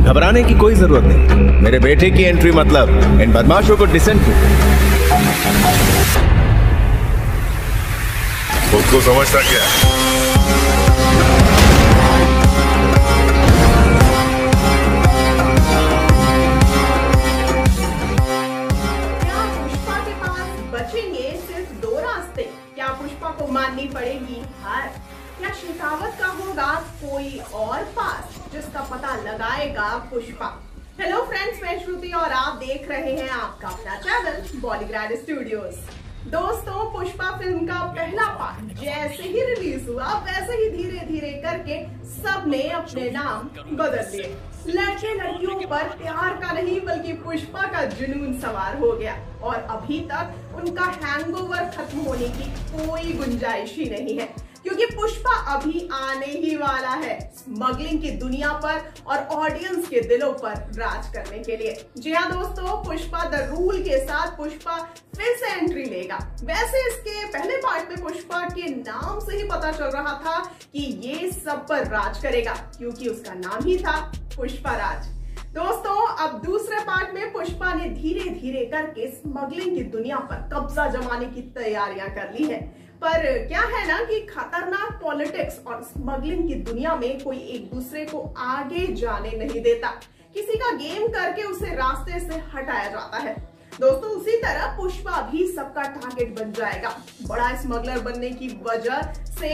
घबराने की कोई जरूरत नहीं। मेरे बेटे की एंट्री मतलब इन बदमाशों को डिसेंट की। खुद को समझता क्या? पुष्पा के पास बचेंगे सिर्फ 2 रास्ते। क्या पुष्पा को माननी पड़ेगी हार, या शेखावत का होगा कोई और पास जिसका पता लगाएगा पुष्पा। हेलो फ्रेंड्स, मैं श्रुति और आप देख रहे हैं आपका अपना चैनल बॉलीग्रैड स्टूडियोज। दोस्तों, पुष्पा फिल्म का पहला पार्ट जैसे ही रिलीज हुआ वैसे ही धीरे धीरे करके सबने अपने नाम बदल लिए। लड़के लड़कियों पर प्यार का नहीं बल्कि पुष्पा का जुनून सवार हो गया और अभी तक उनका हैंगओवर खत्म होने की कोई गुंजाइश ही नहीं है, क्योंकि पुष्पा अभी आने ही वाला है स्मगलिंग की दुनिया पर और ऑडियंस के दिलों पर राज करने के लिए। जी हाँ दोस्तों, पुष्पा द रूल के साथ पुष्पा फिर से एंट्री लेगा। वैसे इसके पहले पार्ट में पुष्पा के नाम से ही पता चल रहा था कि ये सब पर राज करेगा, क्योंकि उसका नाम ही था पुष्पा राज। दोस्तों, अब दूसरे पार्ट में पुष्पा ने धीरे धीरे करके स्मगलिंग की दुनिया पर कब्जा जमाने की तैयारियां कर ली है। पर क्या है ना कि खतरनाक पॉलिटिक्स और स्मगलिंग की दुनिया में कोई एक दूसरे को आगे जाने नहीं देता। किसी का गेम करके उसे रास्ते से हटाया जाता है। दोस्तों, उसी तरह पुष्पा भी सबका टारगेट बन जाएगा। बड़ा स्मगलर बनने की वजह से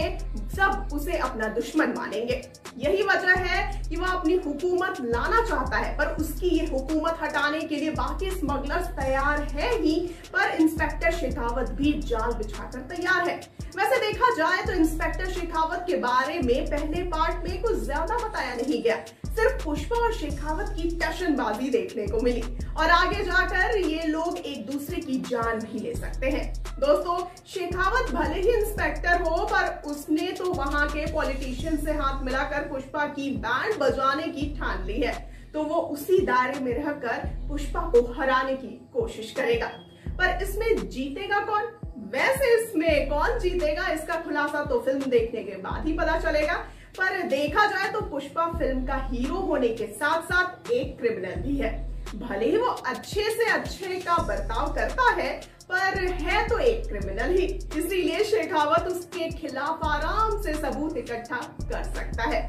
सब उसे अपना दुश्मन मानेंगे। यही वजह है कि वह अपनी हुकूमत लाना चाहता है, पर उसकी ये हुकूमत हटाने के लिए बाकी स्मगलर्स तैयार है ही, पर इंस्पेक्टर शेखावत भी जाल बिछाकर तैयार है। वैसे देखा जाए तो इंस्पेक्टर शेखावत के बारे में पहले पार्ट में कुछ ज्यादा बताया नहीं गया, सिर्फ पुष्पा और शेखावत की टशनबाजी देखने को मिली और आगे जाकर ये लोग एक दूसरे की जान भी ले सकते हैं। दोस्तों, शेखावत भले ही इंस्पेक्टर हो, पर उसने तो वहां के पॉलिटिशियन से हाथ मिलाकर पुष्पा की बैंड बजाने की ठान ली है, तो वो उसी दायरे में रहकर पुष्पा को हराने की कोशिश करेगा। पर इसमें जीतेगा कौन? वैसे इसमें कौन जीतेगा इसका खुलासा तो फिल्म देखने के बाद ही पता चलेगा। पर देखा जाए तो पुष्पा फिल्म का हीरो होने के साथ साथ एक क्रिमिनल भी है। भले ही वो अच्छे से अच्छे का बर्ताव करता है, पर है तो एक क्रिमिनल ही, इसीलिए शेखावत उसके खिलाफ आराम से सबूत इकट्ठा कर सकता है।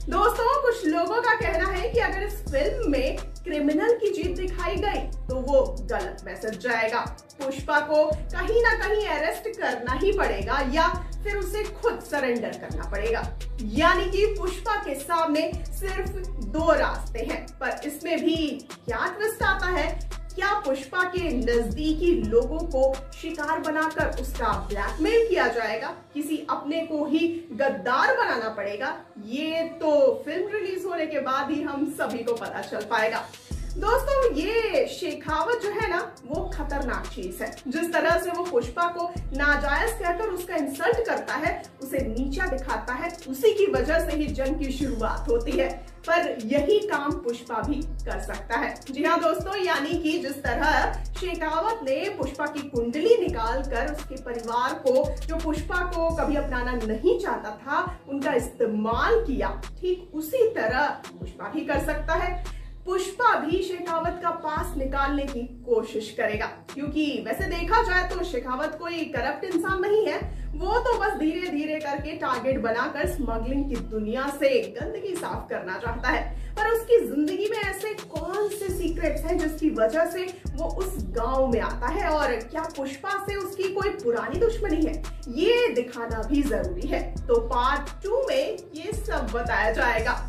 दोस्तों, कुछ लोगों का कहना है कि अगर इस फिल्म में क्रिमिनल की जीत दिखाई गई तो वो गलत मैसेज जाएगा। पुष्पा को कहीं ना कहीं अरेस्ट करना ही पड़ेगा या फिर उसे खुद सरेंडर करना पड़ेगा। यानी कि पुष्पा के सामने सिर्फ 2 रास्ते हैं। पर इसमें भी क्या ट्विस्ट आता है? क्या पुष्पा के नजदीकी लोगों को शिकार बनाकर उसका ब्लैकमेल किया जाएगा? किसी अपने को ही गद्दार बनाना पड़ेगा? ये तो फिल्म रिलीज होने के बाद ही हम सभी को पता चल पाएगा। दोस्तों, ये शेखावत जो है ना, वो खतरनाक चीज है। जिस तरह से वो पुष्पा को नाजायज कहकर उसका इंसल्ट करता है, उसे नीचा दिखाता है, उसी की वजह से ही जंग की शुरुआत होती है। पर यही काम पुष्पा भी कर सकता है। जी हाँ दोस्तों, यानी कि जिस तरह शेखावत ने पुष्पा की कुंडली निकाल कर उसके परिवार को, जो पुष्पा को कभी अपनाना नहीं चाहता था, उनका इस्तेमाल किया, ठीक उसी तरह पुष्पा भी कर सकता है। पुष्पा भी शेखावत का पास निकालने की कोशिश करेगा, क्योंकि वैसे देखा जाए तो शेखावत कोई करप्ट इंसान नहीं है। वो तो बस धीरे धीरे करके टारगेट बनाकर स्मगलिंग की दुनिया से गंदगी साफ करना चाहता है। पर उसकी जिंदगी में ऐसे कौन से सीक्रेट्स हैं जिसकी वजह से वो उस गांव में आता है, और क्या पुष्पा से उसकी कोई पुरानी दुश्मनी है, ये दिखाना भी जरूरी है। तो पार्ट 2 में ये सब बताया जाएगा।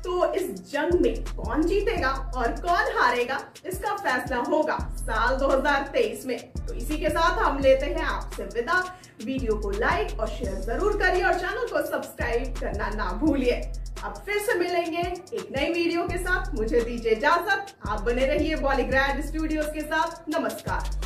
तो इस जंग में कौन जीतेगा और कौन हारेगा, इसका फैसला होगा साल 2023 में। तो इसी के साथ हम लेते हैं आपसे विदा। वीडियो को लाइक और शेयर जरूर करिए और चैनल को सब्सक्राइब करना ना भूलिए। अब फिर से मिलेंगे एक नई वीडियो के साथ। मुझे दीजिए इजाजत। आप बने रहिए बॉलीग्रैड स्टूडियोज के साथ। नमस्कार।